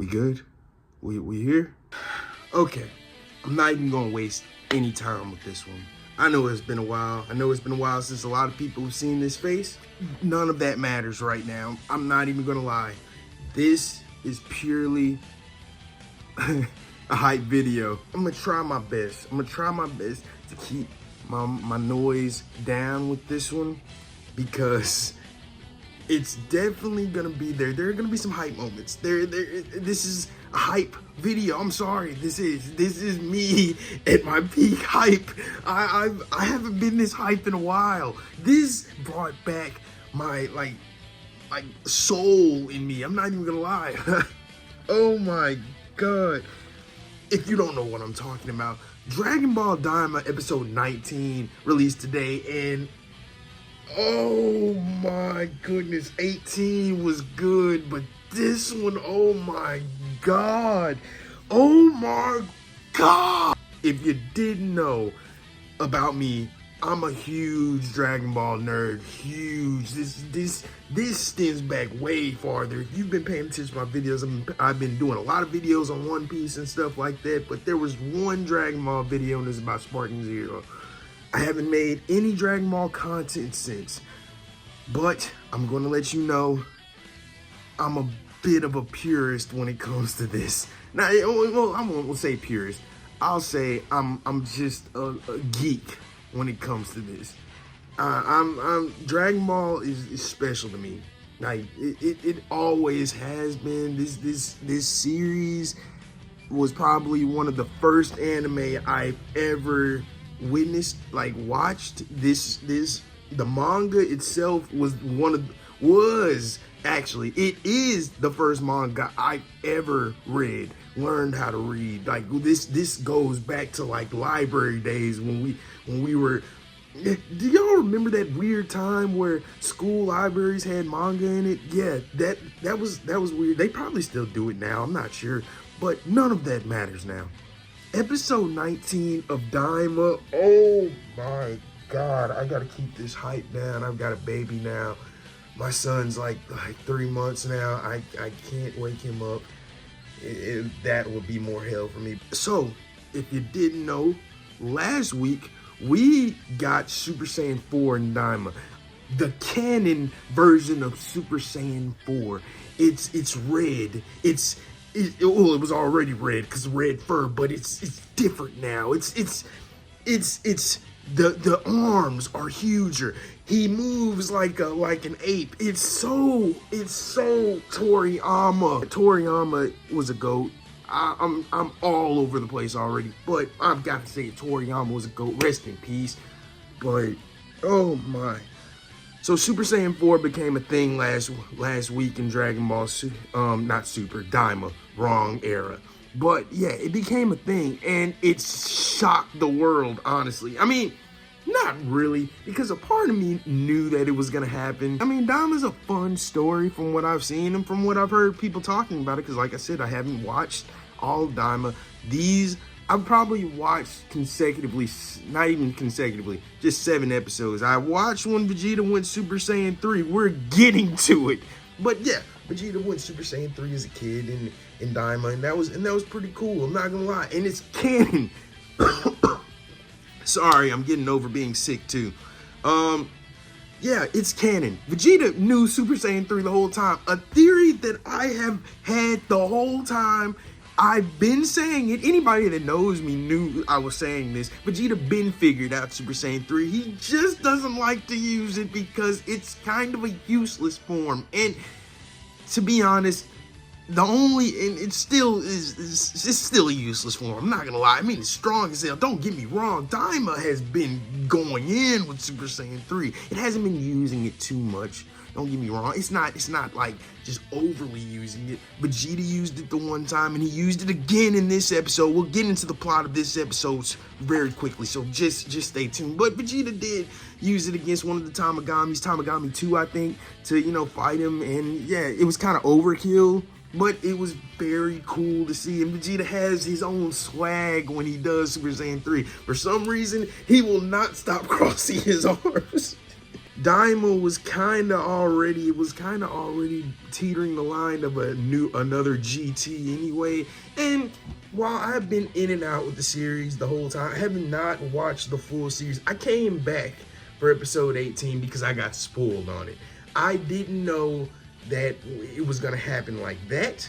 We good? We here? Okay, I'm not even gonna waste any time with this one. I know it's been a while. I know it's been a while since a lot of people have seen this face. None of that matters right now. I'm not even gonna lie. This is purely a hype video. I'm gonna try my best. To keep my noise down with this one because it's definitely gonna be there. There are gonna be some hype moments. This is a hype video. I'm sorry. This is me at my peak hype. I haven't been this hype in a while. This brought back my like soul in me. I'm not even gonna lie. Oh my god. If you don't know what I'm talking about, Dragon Ball Daima episode 19 released today, and oh my goodness, 18 was good, but this one, oh my god. Oh my god. If you didn't know about me, I'm a huge Dragon Ball nerd, huge. This stems back way farther. If you've been paying attention to my videos, I've been doing a lot of videos on One Piece and stuff like that, but there was one Dragon Ball video and it was about Spartan Zero. I haven't made any Dragon Ball content since, but I'm gonna let you know I'm a bit of a purist when it comes to this. Now, well, I won't say purist. I'll say I'm just a geek when it comes to this. Dragon Ball is special to me. Like it always has been. This series was probably one of the first anime I've ever witnessed, like watched. The manga itself it is the first manga I ever read, learned how to read. Like this goes back to like library days when we were. Do y'all remember that weird time where school libraries had manga in it? Yeah, that was weird. They probably still do it now, I'm not sure, but none of that matters now. Episode 19 of Daima. Oh my god, I gotta keep this hype down. I've got a baby now. My son's like 3 months now. I can't wake him up. That would be more hell for me. So, if you didn't know, last week we got Super Saiyan 4 in Daima. The canon version of Super Saiyan 4. It's red. It was already red because red fur, but it's different now. The arms are huger. He moves like an ape. It's so Toriyama. Toriyama was a GOAT. I'm all over the place already, but I've got to say Toriyama was a GOAT. Rest in peace. But oh my. So Super Saiyan 4 became a thing last week in Dragon Ball not Super, Daima, wrong era. But yeah, it became a thing and it shocked the world, honestly. I mean, not really, because a part of me knew that it was gonna happen. I mean, Daima's a fun story from what I've seen and from what I've heard people talking about it, because like I said, I haven't watched all of Daima. I've probably watched consecutively, not even consecutively, just 7 episodes. I watched when Vegeta went Super Saiyan 3. We're getting to it. But yeah, Vegeta went Super Saiyan 3 as a kid in Daima, and that was pretty cool, I'm not gonna lie. And it's canon. Sorry, I'm getting over being sick too. Yeah, it's canon. Vegeta knew Super Saiyan 3 the whole time. A theory that I have had the whole time. I've been saying it. Anybody that knows me knew I was saying this. Vegeta been figured out Super Saiyan 3. He just doesn't like to use it because it's kind of a useless form. And to be honest, it's still a useless form. I'm not gonna lie. I mean, it's strong as hell. Don't get me wrong. Daima has been going in with Super Saiyan 3. It hasn't been using it too much. Don't get me wrong. It's not like just overly using it. Vegeta used it the one time and he used it again in this episode. We'll get into the plot of this episode very quickly, so just stay tuned. But Vegeta did use it against one of the Tamagamis, Tamagami 2, I think, to, fight him. And yeah, it was kind of overkill, but it was very cool to see. And Vegeta has his own swag when he does Super Saiyan 3. For some reason, he will not stop crossing his arms. Daima was kind of already teetering the line of another GT anyway. And while I've been in and out with the series the whole time, I have not watched the full series. I came back for episode 18 because I got spoiled on it. I didn't know that it was gonna happen like that,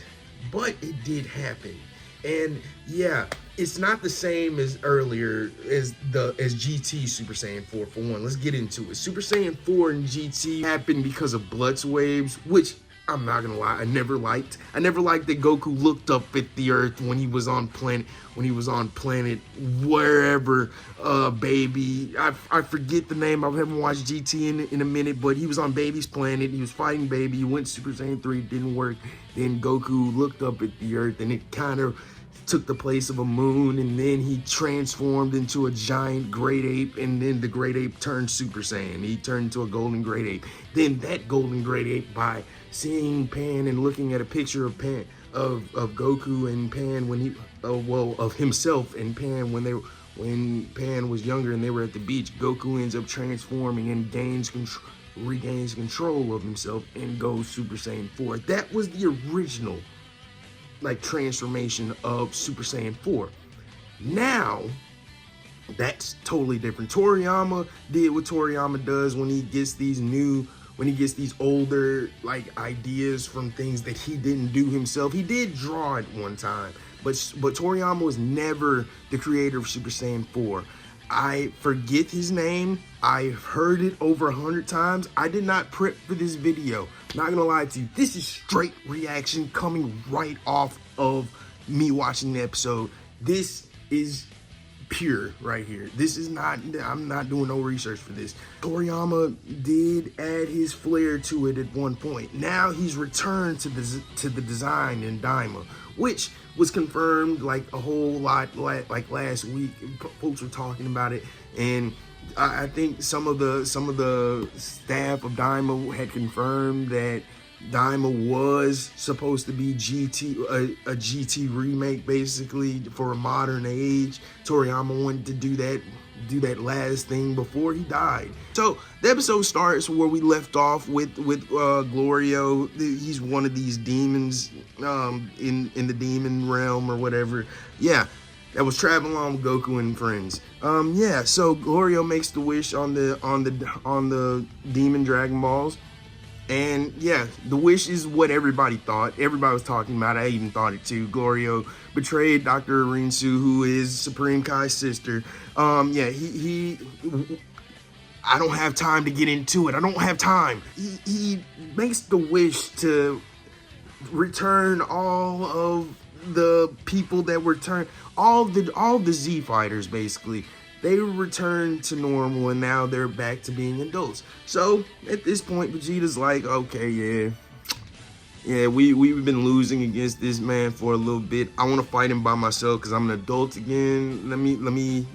but it did happen. And yeah, it's not the same as earlier as GT Super Saiyan 4 for one. Let's get into it. Super Saiyan 4 and GT happened because of Blood's waves, which I'm not gonna lie, I never liked. I never liked that Goku looked up at the Earth when he was on planet wherever, baby. I forget the name. I haven't watched GT in a minute, but he was on Baby's planet. He was fighting Baby. He went Super Saiyan 3, didn't work. Then Goku looked up at the Earth, and it kind of took the place of a moon, and then he transformed into a giant great ape, and then the great ape turned Super Saiyan. He turned into a golden great ape. Then that golden great ape, by seeing Pan and looking at a picture of Pan, of Goku and Pan when he, of himself and Pan when Pan was younger and they were at the beach, Goku ends up transforming and regains control of himself and goes Super Saiyan 4. That was the original transformation of Super Saiyan 4. Now, that's totally different. Toriyama did what Toriyama does when he gets these older ideas from things that he didn't do himself. He did draw it one time, but Toriyama was never the creator of Super Saiyan 4. I forget his name. I've heard it over 100 times. I did not prep for this video. Not gonna lie to you. This is straight reaction coming right off of me watching the episode. This is pure right here. This is not, I'm not doing no research for this. Toriyama did add his flair to it at one point. Now he's returned to the design in Daima, which was confirmed a whole lot last week. Folks were talking about it, and I think some of the staff of Daima had confirmed that Daima was supposed to be a GT remake, basically, for a modern age. Toriyama wanted to do that last thing before he died. So the episode starts where we left off with Glorio. He's one of these demons in the demon realm or whatever. Yeah, that was traveling along with Goku and friends. Yeah, so Glorio makes the wish on the demon Dragon Balls. And yeah, the wish is what everybody thought. Everybody was talking about it. I even thought it too. Glorio betrayed Dr. Rinsu, who is Supreme Kai's sister. Yeah, I don't have time to get into it. I don't have time. He makes the wish to return all of the people that were all the Z fighters, basically. They returned to normal, and now they're back to being adults. So at this point, Vegeta's like, okay, yeah, we've been losing against this man for a little bit. I want to fight him by myself because I'm an adult again. Let me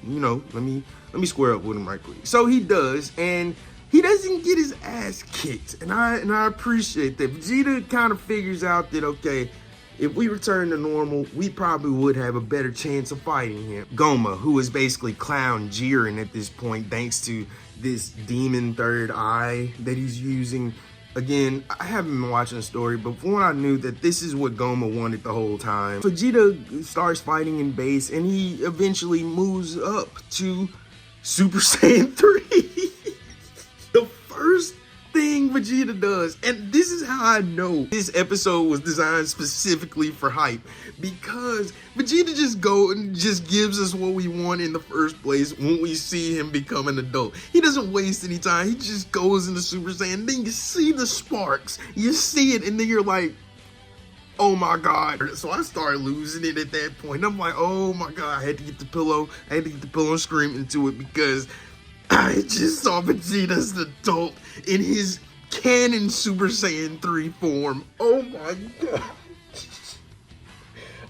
square up with him right quick. So he does, and he doesn't get his ass kicked, and I appreciate that. Vegeta kind of figures out that, okay, if we return to normal, we probably would have a better chance of fighting him. Goma, who is basically Clown Jiren at this point, thanks to this demon third eye that he's using. Again, I haven't been watching the story, but from what I knew, that this is what Goma wanted the whole time. Vegeta starts fighting in base, and he eventually moves up to Super Saiyan 3. The first thing Vegeta does, and this is how I know this episode was designed specifically for hype, because Vegeta just gives us what we want in the first place when we see him become an adult. He doesn't waste any time. He just goes into Super Saiyan. Then you see the sparks, you see it, and then you're like, oh my God. So I started losing it at that point. I'm like, oh my God. I had to get the pillow. And scream into it, because I just saw Vegeta as an adult in his canon Super Saiyan 3 form. Oh my God.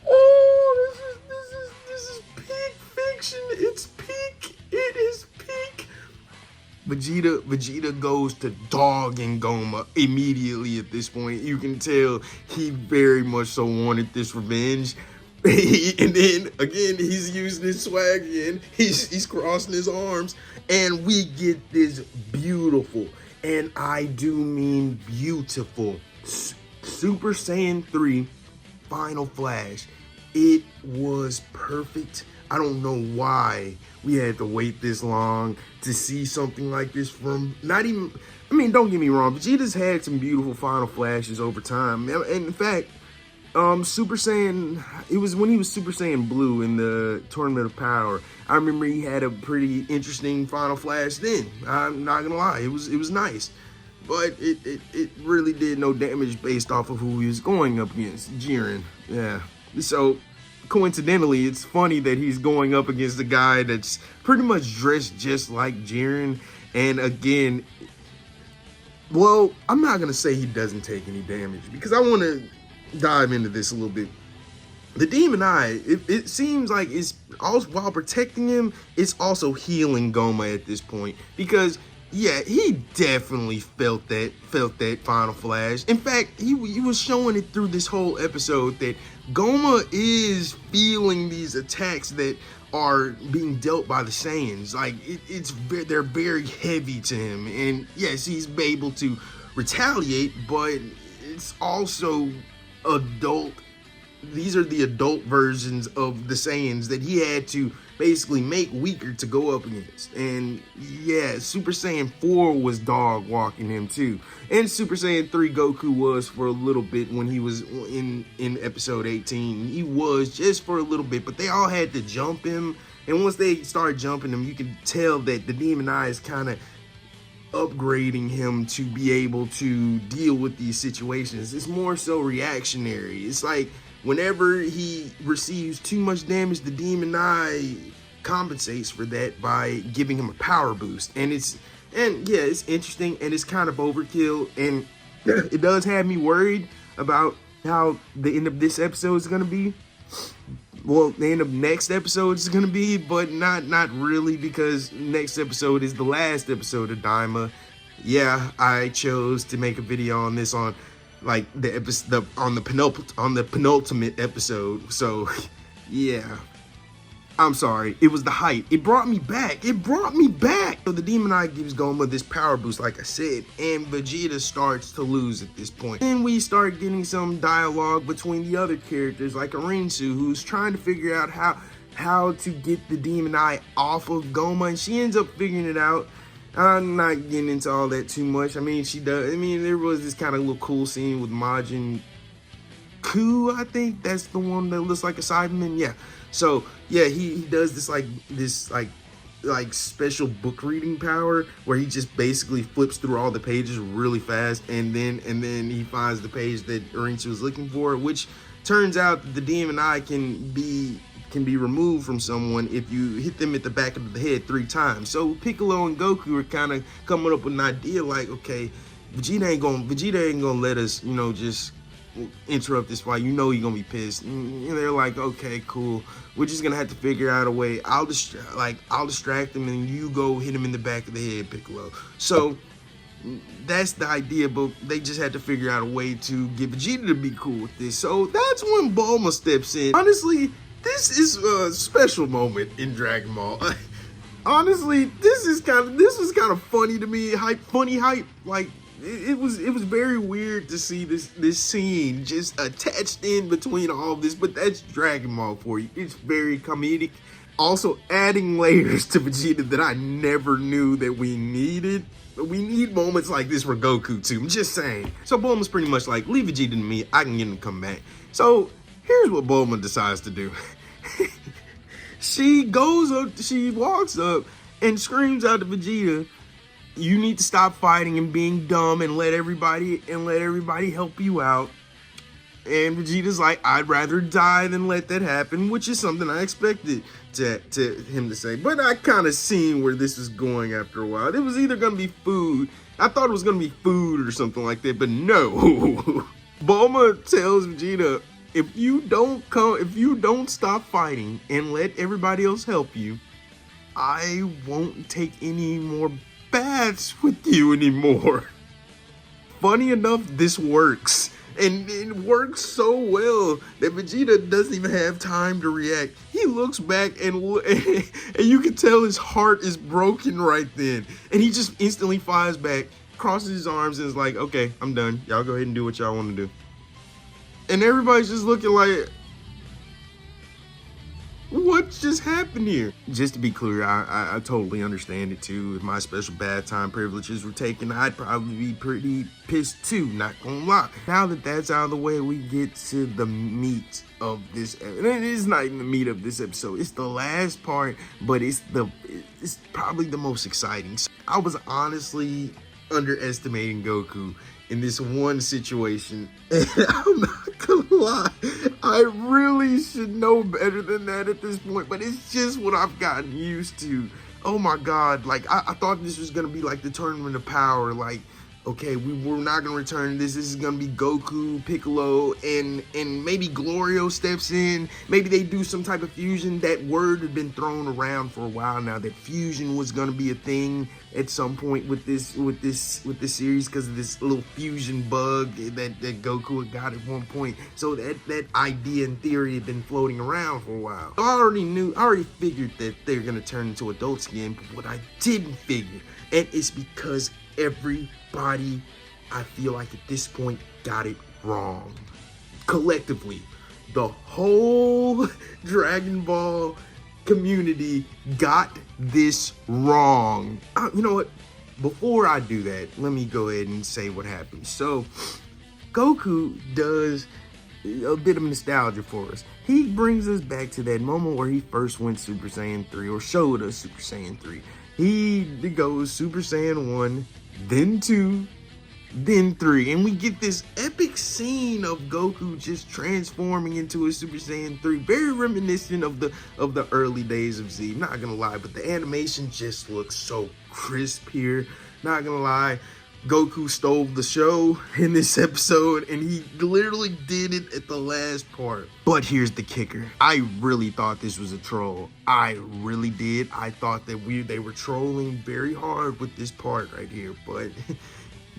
Oh, this is peak fiction. It's peak. It is peak. Vegeta goes to dogging Goma immediately at this point. You can tell he very much so wanted this revenge. And then again, he's using his swag again. He's crossing his arms, and we get this beautiful and I do mean beautiful. Super Saiyan 3 Final Flash. It was perfect. I don't know why we had to wait this long to see something like this from not even, I mean, don't get me wrong, Vegeta's had some beautiful Final Flashes over time. And in fact, Super Saiyan, it was when he was Super Saiyan Blue in the Tournament of Power. I remember he had a pretty interesting Final Flash then. I'm not gonna lie, it was nice. But it really did no damage based off of who he was going up against, Jiren. Yeah. So coincidentally, it's funny that he's going up against a guy that's pretty much dressed just like Jiren. And again, well, I'm not gonna say he doesn't take any damage because I want to dive into this a little bit. The Demon Eye, it seems like it's also, while protecting him, it's also healing Goma at this point, because yeah, he definitely felt that Final Flash. In fact, he was showing it through this whole episode that Goma is feeling these attacks that are being dealt by the Saiyans. Like they're very heavy to him, and yes, he's able to retaliate, but it's also adult. These are the adult versions of the Saiyans that he had to basically make weaker to go up against. And yeah, Super Saiyan 4 was dog walking him too. And Super Saiyan 3 Goku was for a little bit when he was in episode 18. He was just for a little bit, but they all had to jump him. And once they started jumping him, you can tell that the Demon Eye is kind of upgrading him to be able to deal with these situations. It's more so reactionary. It's like whenever he receives too much damage, the Demon Eye compensates for that by giving him a power boost. And yeah, it's interesting, and it's kind of overkill, and it does have me worried about how the end of this episode is going to be. Well, the end of next episode is going to be, but not really, because next episode is the last episode of Daima. Yeah, I chose to make a video on this on like the episode on the penultimate episode. So yeah, I'm sorry. It was the hype. It brought me back. So the Demon Eye gives Goma this power boost, like I said, and Vegeta starts to lose at this point. Then we start getting some dialogue between the other characters, like Arinsu, who's trying to figure out how to get the Demon Eye off of Goma, and she ends up figuring it out. I'm not getting into all that too much. I mean, she does. I mean, there was this kind of little cool scene with Majin Ku, I think that's the one that looks like a Cyberman. Yeah. So yeah, he does this like special book reading power where he just basically flips through all the pages really fast, and then he finds the page that Arinsu was looking for, which turns out that the Demon Eye can be removed from someone if you hit them at the back of the head 3 times. So Piccolo and Goku are kind of coming up with an idea like, okay, Vegeta ain't gonna let us, just interrupt this fight. He's gonna be pissed. And they're like, okay, cool. We're just gonna have to figure out a way. I'll distract him, and you go hit him in the back of the head, Piccolo. So that's the idea, but they just had to figure out a way to get Vegeta to be cool with this. So that's when Bulma steps in. Honestly, this is a special moment in Dragon Ball. Honestly, this was kind of funny to me. Funny hype. Like it was very weird to see this scene just attached in between all of this, but that's Dragon Ball for you. It's very comedic. Also adding layers to Vegeta that I never knew that we needed. But we need moments like this for Goku too. I'm just saying. So Bulma's pretty much like, leave Vegeta to me. I can get him to come back. So here's what Bulma decides to do. She walks up and screams out to Vegeta, you need to stop fighting and being dumb and let everybody help you out. And Vegeta's like, I'd rather die than let that happen, which is something I expected to him to say. But I kind of seen where this was going after a while. It was either going to be food. I thought it was going to be food or something like that, but no. Bulma tells Vegeta, if you don't stop fighting and let everybody else help you, I won't take any more baths with you anymore. Funny enough, this works. And it works so well that Vegeta doesn't even have time to react. He looks back and you can tell his heart is broken right then. And he just instantly fires back, crosses his arms and is like, okay, I'm done. Y'all go ahead and do what y'all want to do. And everybody's just looking like, what just happened here? Just to be clear, I totally understand it too. If my special bad time privileges were taken, I'd probably be pretty pissed too, not gonna lie. Now that that's out of the way, we get to the meat of this, and it is not even the meat of this episode. It's the last part, but it's probably the most exciting. I was honestly underestimating Goku in this one situation, and I'm not gonna lie, I really should know better than that at this point, but it's just what I've gotten used to. Oh my god, like I thought this was gonna be like the Tournament of Power, like, okay, we're not gonna return this. This is gonna be Goku, Piccolo, and maybe Glorio steps in. Maybe they do some type of fusion. That word had been thrown around for a while now, that fusion was gonna be a thing at some point with this series, because of this little fusion bug that Goku had got at one point. So that idea and theory had been floating around for a while. I already figured that they're gonna turn into adults again, but what I didn't figure, and it's because everybody, I feel like at this point, got it wrong. Collectively, the whole Dragon Ball community got this wrong. You know what? Before I do that, let me go ahead and say what happened. So, Goku does a bit of nostalgia for us. He brings us back to that moment where he first went Super Saiyan 3, or showed us Super Saiyan 3. He goes Super Saiyan 1, then 2, then 3, and we get this epic scene of Goku just transforming into a Super Saiyan 3, very reminiscent of the early days of Z. Not gonna lie, but the animation just looks so crisp here. Not gonna lie, Goku stole the show in this episode, and he literally did it at the last part. But here's the kicker. I really thought this was a troll. I really did. I thought that they were trolling very hard with this part right here, but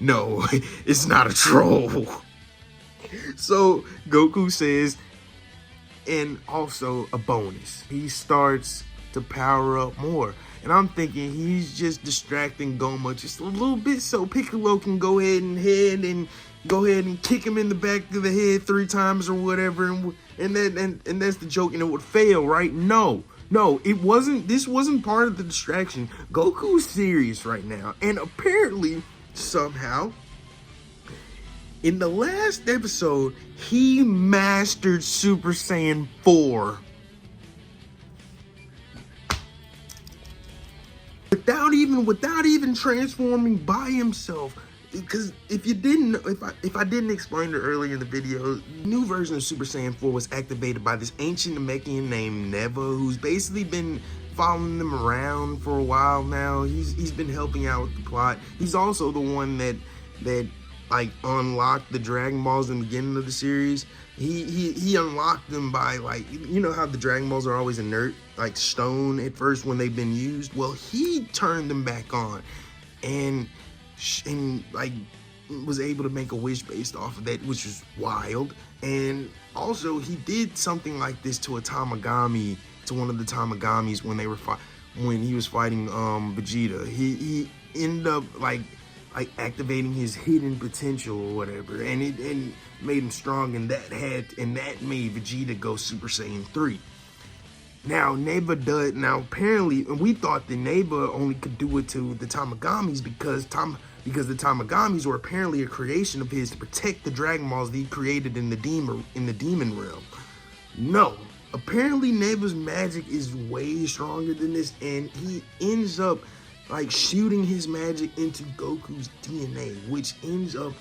no, it's not a troll. So Goku says, and also a bonus, he starts to power up more. And I'm thinking he's just distracting Goma just a little bit so Piccolo can go ahead and kick him in the back of the head 3 times or whatever, and that's the joke, and it would fail, right? No, it wasn't. This wasn't part of the distraction. Goku's serious right now, and apparently, somehow, in the last episode, he mastered Super Saiyan 4. Without even transforming by himself. Because if I didn't explain it earlier in the video, the new version of Super Saiyan 4 was activated by this ancient Namekian named Neva, who's basically been following them around for a while now. He's been helping out with the plot. He's also the one that like unlocked the Dragon Balls in the beginning of the series. He unlocked them by, like, you know how the Dragon Balls are always inert, like stone at first when they've been used? Well, he turned them back on and like was able to make a wish based off of that, which is wild. And also he did something like this to a Tamagami, to one of the Tamagamis when he was fighting Vegeta. He ended up like activating his hidden potential or whatever, and it made him strong, and that made Vegeta go Super Saiyan 3. Now apparently, and we thought that Neva only could do it to the Tamagamis because the Tamagamis were apparently a creation of his to protect the Dragon Balls that he created in the demon realm. No, apparently Neva's magic is way stronger than this, and he ends up like shooting his magic into Goku's DNA, which ends up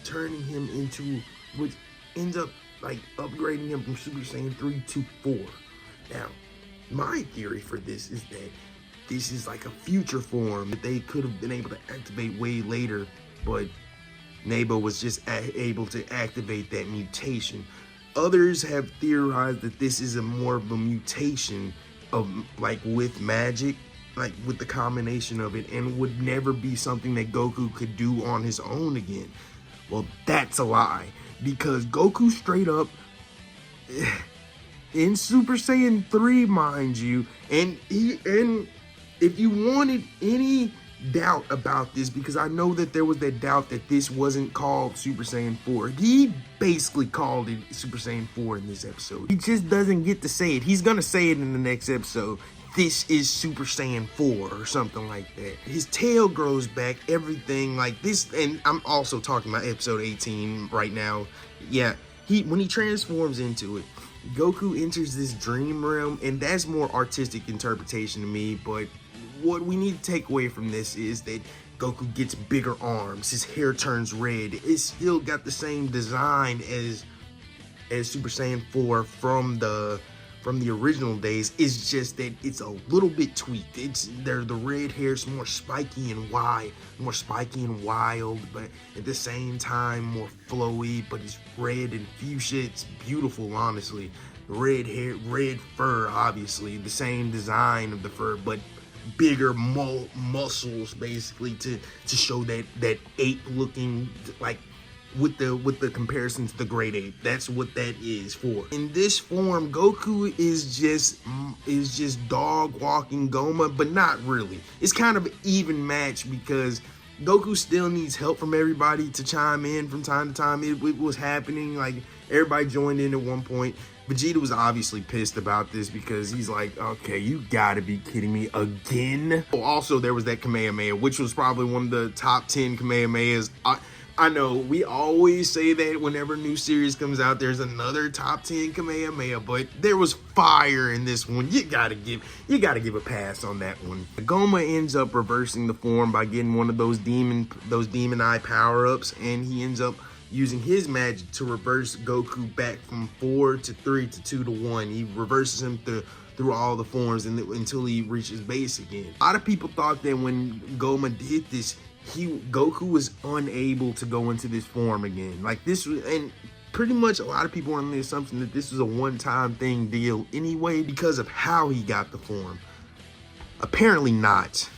like upgrading him from Super Saiyan 3 to 4. Now, my theory for this is that this is like a future form that they could have been able to activate way later, but Neba was just able to activate that mutation. Others have theorized that this is more of a mutation of like with magic, like with the combination of it, and would never be something that Goku could do on his own again. Well, that's a lie, because Goku straight up in Super Saiyan 3, mind you, and if you wanted any doubt about this, because I know that there was that doubt that this wasn't called Super Saiyan 4. He basically called it Super Saiyan 4 in this episode. He just doesn't get to say it. He's gonna say it in the next episode. This is Super Saiyan 4 or something like that. His tail grows back, everything like this. And I'm also talking about episode 18 right now. Yeah, when he transforms into it, Goku enters this dream realm, and that's more artistic interpretation to me. But what we need to take away from this is that Goku gets bigger arms, his hair turns red. It's still got the same design as Super Saiyan 4 from the original days. It's just that it's a little bit tweaked. The red hair's more spiky and wild, but at the same time more flowy. But it's red and fuchsia. It's beautiful, honestly. Red hair, red fur, obviously the same design of the fur, but bigger muscles, basically, to show that ape looking, like with the comparison to the great ape. That's what that is for. In this form, Goku is just dog walking Goma, but not really. It's kind of an even match, because Goku still needs help from everybody to chime in from time to time. It was happening, like everybody joined in at one point. Vegeta was obviously pissed about this, because he's like, okay, you gotta be kidding me again. Oh, also, there was that Kamehameha, which was probably one of the top 10 Kamehamehas. I know we always say that whenever a new series comes out, there's another top 10 Kamehameha, but there was fire in this one. You gotta give a pass on that one. Goma ends up reversing the form by getting one of those demon eye power-ups, and he ends up using his magic to reverse Goku back from 4 to 3 to 2 to 1. He reverses him through all the forms until he reaches base again. A lot of people thought that when Goma did this, Goku was unable to go into this form again. Like this was, and pretty much a lot of people were under the assumption that this was a one-time thing deal anyway, because of how he got the form. Apparently not.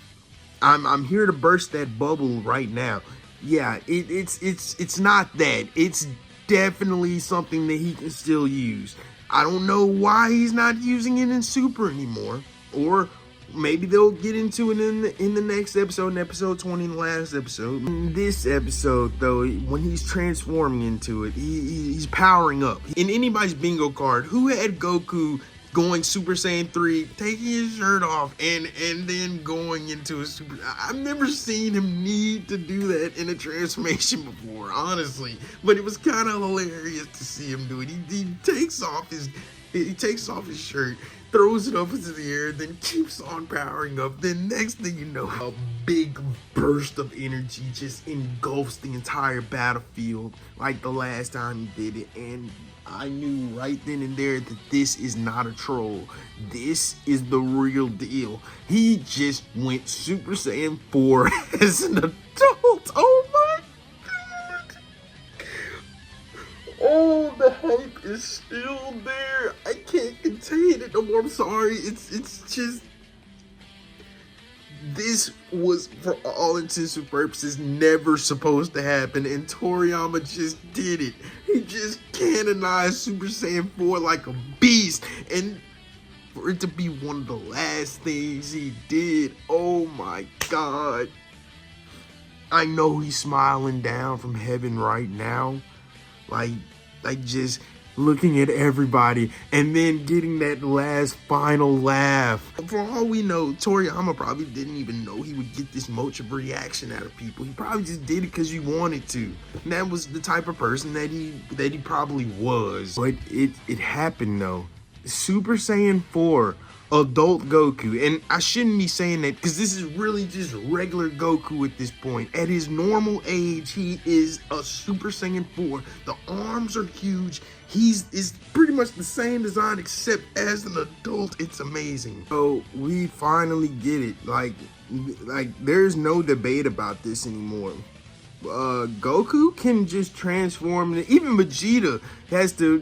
I'm here to burst that bubble right now. Yeah, it's not that. It's definitely something that he can still use. I don't know why he's not using it in Super anymore, or maybe they'll get into it in the next episode, in episode 20, in the last episode. In this episode, though, when he's transforming into it, he's powering up. In anybody's bingo card, who had Goku going Super Saiyan 3, taking his shirt off, and then going into a Super... I've never seen him need to do that in a transformation before, honestly. But it was kind of hilarious to see him do it. He takes off his shirt, throws it up into the air, then keeps on powering up. Then next thing you know, a big burst of energy just engulfs the entire battlefield like the last time he did it. And I knew right then and there that this is not a troll. This is the real deal. He just went Super Saiyan 4 as an adult. Oh my god. Oh, the hype is still there. I can't contain it no more. I'm sorry. It's just... This was, for all intents and purposes, never supposed to happen, and Toriyama just did it. He just canonized Super Saiyan 4 like a beast, and for it to be one of the last things he did, oh my god. I know he's smiling down from heaven right now, like just looking at everybody and then getting that last final laugh. For all we know, Toriyama probably didn't even know he would get this much of a reaction out of people. He probably just did it because he wanted to. And that was the type of person that he probably was. But it happened though. Super Saiyan 4, adult Goku, and I shouldn't be saying that because this is really just regular Goku at this point. At his normal age, he is a Super Saiyan 4. The arms are huge. Is pretty much the same design except as an adult. It's amazing. So we finally get it. Like there's no debate about this anymore. Goku can just transform, and even Vegeta has to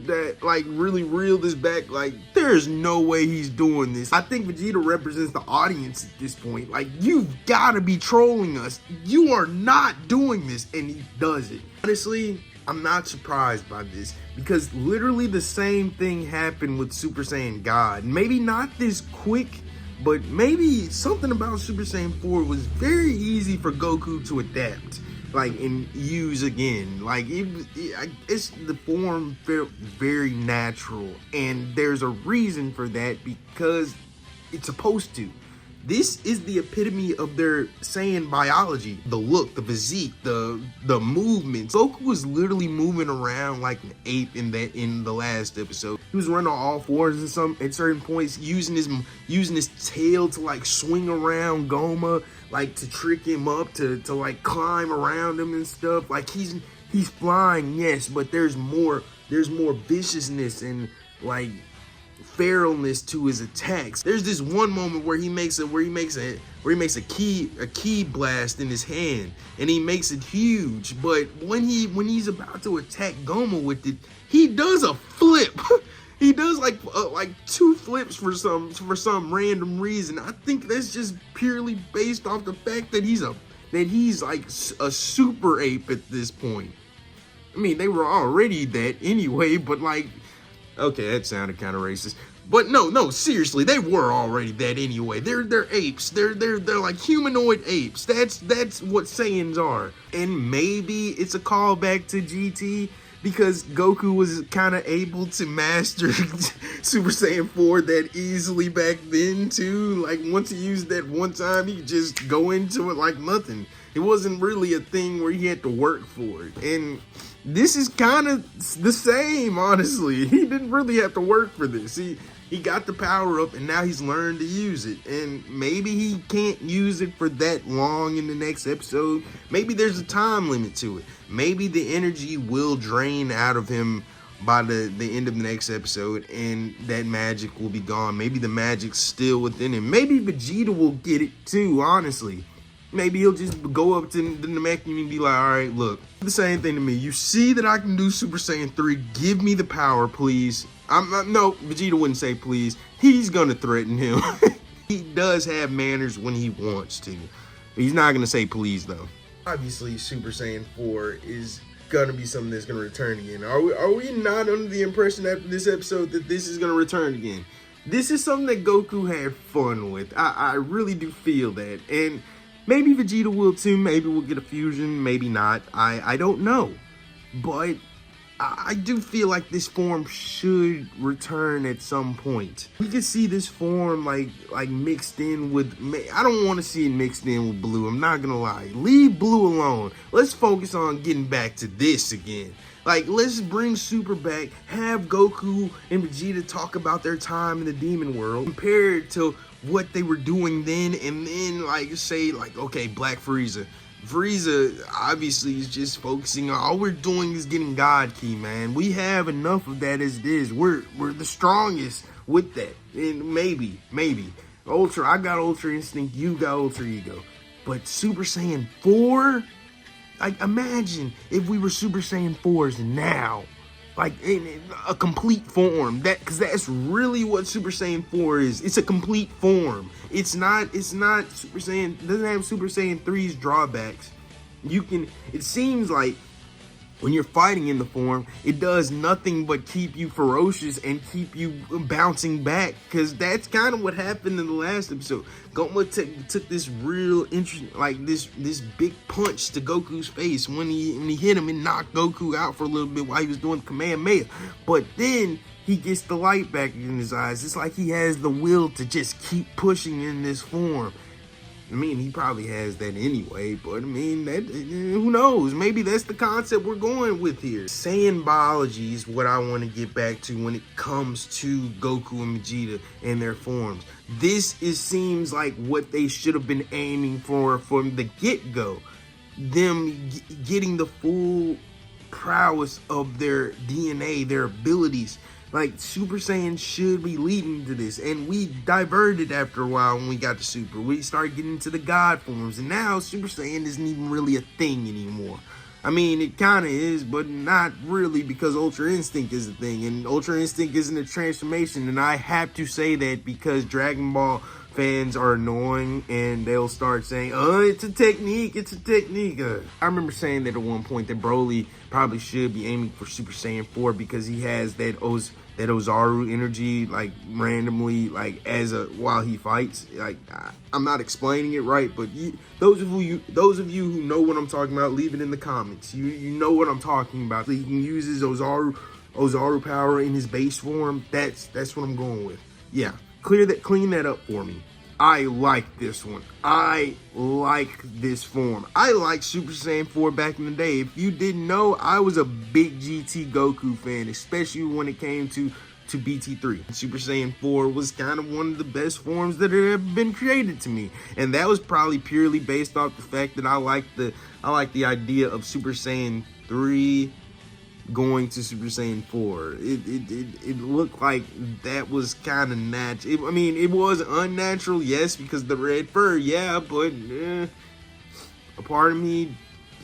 really reel this back. Like, there's no way he's doing this. I think Vegeta represents the audience at this point. Like, you've got to be trolling us. You are not doing this, and he does it. Honestly, I'm not surprised by this, because literally the same thing happened with Super Saiyan God. Maybe not this quick, but maybe something about Super Saiyan 4 was very easy for Goku to adapt, like, and use again. Like, it's the form felt very natural, and there's a reason for that because it's supposed to. This is the epitome of their Saiyan biology. The look, the physique, the movements. Goku was literally moving around like an ape in the last episode. He was running on all fours at certain points, using his tail to like swing around Goma, like to trick him up to like climb around him and stuff. Like he's flying, yes, but there's more viciousness and like feralness to his attacks. There's this one moment where he makes a key blast in his hand, and he makes it huge. But when he's about to attack Goma with it, he does a flip. He does like 2 flips for some random reason. I think that's just purely based off the fact that he's like a super ape at this point. I mean, they were already that anyway, but like, okay, that sounded kind of racist. But no, seriously, they were already that anyway. They're apes. They're like humanoid apes. That's what Saiyans are. And maybe it's a callback to GT because Goku was kind of able to master Super Saiyan 4 that easily back then too. Like once he used that one time, he could just go into it like nothing. It wasn't really a thing where he had to work for it. And this is kind of the same, honestly. He didn't really have to work for this. He got the power up and now he's learned to use it. And maybe he can't use it for that long in the next episode. Maybe there's a time limit to it. Maybe the energy will drain out of him by the end of the next episode and that magic will be gone. Maybe the magic's still within him. Maybe Vegeta will get it too, honestly. Maybe he'll just go up to the Namekian and be like, all right, look, the same thing to me. You see that I can do Super Saiyan 3. Give me the power, please. No, Vegeta wouldn't say please. He's going to threaten him. He does have manners when he wants to. He's not going to say please, though. Obviously, Super Saiyan 4 is going to be something that's going to return again. Are we not under the impression after this episode that this is going to return again? This is something that Goku had fun with. I really do feel that. And maybe Vegeta will too. Maybe we'll get a fusion. Maybe not. I don't know. But I do feel like this form should return at some point. We could see this form like mixed in with... I don't want to see it mixed in with Blue. I'm not going to lie. Leave Blue alone. Let's focus on getting back to this again. Like, let's bring Super back. Have Goku and Vegeta talk about their time in the demon world. Compare it to what they were doing then, and then like say like, okay, Black Frieza obviously is just focusing on all we're doing is getting God Key, man. We have enough of that as it is. We're the strongest with that. And maybe Ultra, I got Ultra Instinct, you got Ultra Ego. But Super Saiyan 4, like imagine if we were Super Saiyan 4s now. Like in a complete form, because that's really what Super Saiyan 4 is. It's a complete form. It's not Super Saiyan. It doesn't have Super Saiyan 3's drawbacks. It seems like when you're fighting in the form, it does nothing but keep you ferocious and keep you bouncing back. Because that's kind of what happened in the last episode. Goma took this real interesting, like this big punch to Goku's face when he hit him and knocked Goku out for a little bit while he was doing Kamehameha. But then he gets the light back in his eyes. It's like he has the will to just keep pushing in this form. I mean, he probably has that anyway, but I mean, who knows? Maybe that's the concept we're going with here. Saiyan biology is what I want to get back to when it comes to Goku and Vegeta and their forms. This seems like what they should have been aiming for from the get-go. Them getting the full prowess of their DNA, their abilities. Like, Super Saiyan should be leading to this. And we diverted after a while when we got to Super. We started getting into the God forms. And now Super Saiyan isn't even really a thing anymore. I mean, it kind of is, but not really, because Ultra Instinct is a thing. And Ultra Instinct isn't a transformation. And I have to say that because Dragon Ball fans are annoying and they'll start saying, oh, it's a technique, it's a technique. I remember saying that at one point that Broly probably should be aiming for Super Saiyan 4 because he has that that Ozaru energy, like randomly, like while he fights. Like I'm not explaining it right, but those of you who know what I'm talking about, leave it in the comments. You know what I'm talking about. He can use his Ozaru power in his base form. That's what I'm going with. Yeah, clean that up for me. I like this one. I like this form. I like Super Saiyan 4 back in the day. If you didn't know, I was a big GT Goku fan, especially when it came to BT3. Super Saiyan 4 was kind of one of the best forms that had ever been created to me. And that was probably purely based off the fact that I like the idea of Super Saiyan 3 going to Super Saiyan 4. It looked like that was kind of natural. I mean, it was unnatural, yes, because the red fur, yeah, but a part of me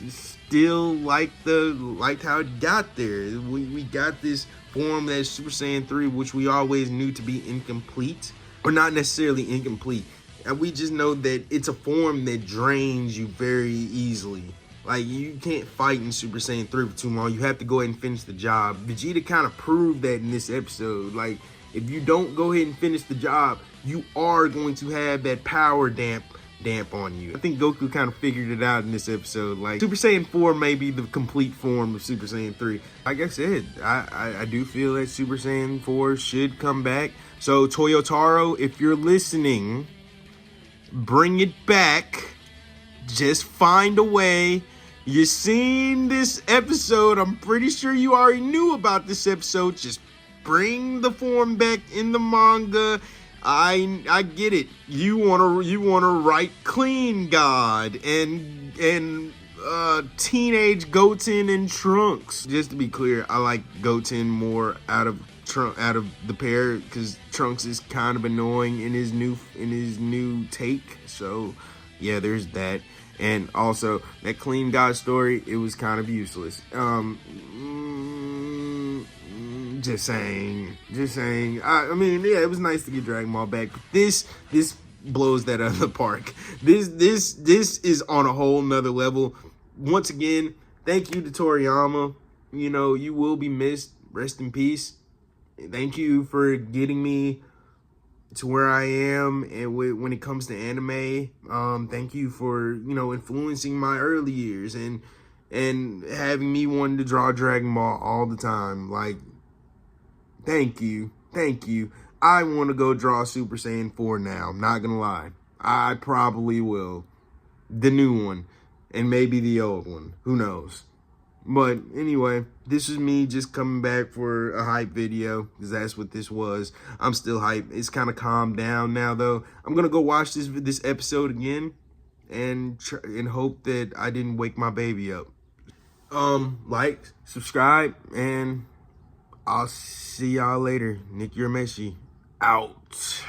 still liked how it got there. We got this form that's Super Saiyan 3, which we always knew to be incomplete, or not necessarily incomplete. And we just know that it's a form that drains you very easily. Like, you can't fight in Super Saiyan 3 for too long. You have to go ahead and finish the job. Vegeta kind of proved that in this episode. Like, if you don't go ahead and finish the job, you are going to have that power damp on you. I think Goku kind of figured it out in this episode. Like, Super Saiyan 4 may be the complete form of Super Saiyan 3. Like I said, I do feel that Super Saiyan 4 should come back. So, Toyotaro, if you're listening, bring it back. Just find a way. You're seeing this episode. I'm pretty sure you already knew about this episode. Just bring the form back in the manga. I get it. You wanna write Clean God and teenage Goten and Trunks. Just to be clear, I like Goten more out of the pair because Trunks is kind of annoying in his new take. So yeah, there's that. And also, that Clean God story, it was kind of useless. Just saying. I mean, yeah, it was nice to get Dragon Ball back. But this blows that out of the park. This is on a whole nother level. Once again, thank you to Toriyama. You know, you will be missed. Rest in peace. Thank you for getting me to where I am and when it comes to anime. Thank you for, influencing my early years and having me wanting to draw Dragon Ball all the time. Like, thank you. I want to go draw Super Saiyan 4 now. I'm not gonna lie. I probably will. The new one and maybe the old one. Who knows? But anyway, this is me just coming back for a hype video because that's what this was. I'm still hype. It's kind of calmed down now, though. I'm gonna go watch this episode again and hope that I didn't wake my baby up. Like, subscribe, and I'll see y'all later. Nick Urameshi out.